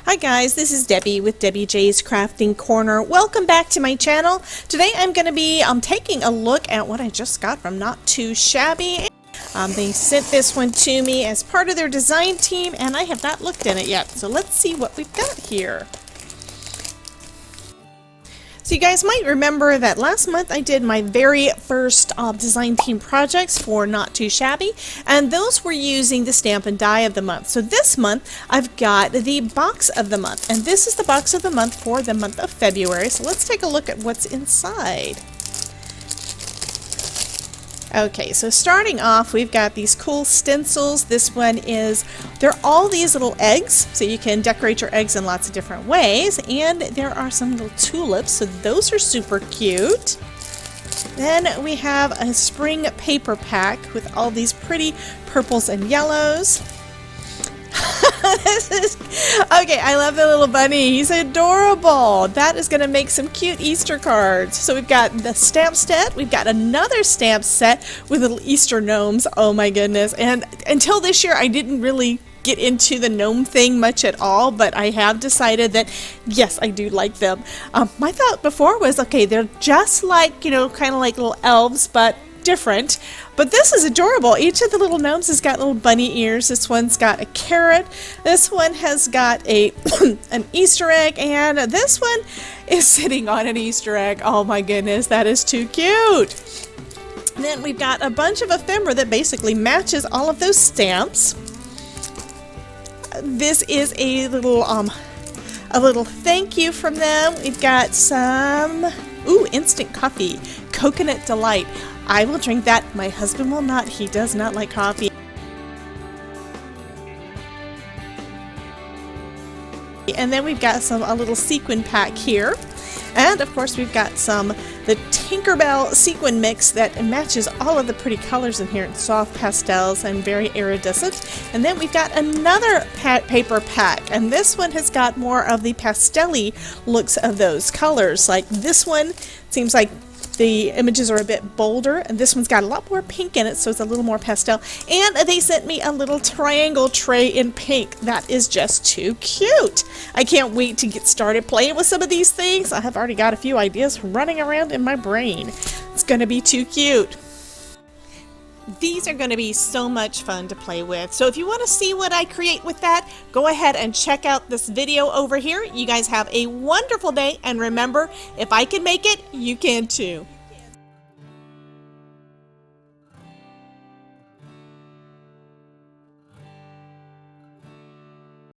Hi guys, this is Debbie with Debbie J's Crafting Corner. Welcome back to my channel. Today I'm going to be taking a look at what I just got from Not Too Shabby. They sent this one to me as part of their design team and I have not looked at it yet. So let's see what we've got here. So you guys might remember that last month I did my very first design team projects for Not Too Shabby, and those were using the stamp and die of the month. So this month I've got the box of the month, and this is the box of the month for the month of February. So let's take a look at what's inside. Okay, so starting off, we've got these cool stencils. This one is, they're all these little eggs, so you can decorate your eggs in lots of different ways. And there are some little tulips, so those are super cute. Then we have a spring paper pack with all these pretty purples and yellows. Okay, I love the little bunny. He's adorable. That is going to make some cute Easter cards. So we've got the stamp set. We've got another stamp set with little Easter gnomes. Oh my goodness. And until this year, I didn't really get into the gnome thing much at all, but I have decided that yes, I do like them. My thought before was, okay, they're just like, you know, kind of like little elves, but different. But this is adorable. Each of the little gnomes has got little bunny ears. This one's got a carrot. This one has got a an Easter egg, and this one is sitting on an Easter egg. Oh my goodness, that is too cute. And then we've got a bunch of ephemera that basically matches all of those stamps. This is a little thank you from them. We've got some instant coffee, coconut delight. I will drink that. My husband will not. He does not like coffee. And then we've got a little sequin pack here. And of course we've got the Tinkerbell sequin mix that matches all of the pretty colors in here. It's soft pastels and very iridescent. And then we've got another paper pack, and this one has got more of the pastel-y looks of those colors. Like this one seems like the images are a bit bolder, and this one's got a lot more pink in it, so it's a little more pastel. And they sent me a little triangle tray in pink. That is just too cute. I can't wait to get started playing with some of these things. I have already got a few ideas running around in my brain. It's going to be too cute. These are going to be so much fun to play with. So if you want to see what I create with that, go ahead and check out this video over here. You guys have a wonderful day, and remember, if I can make it, you can too.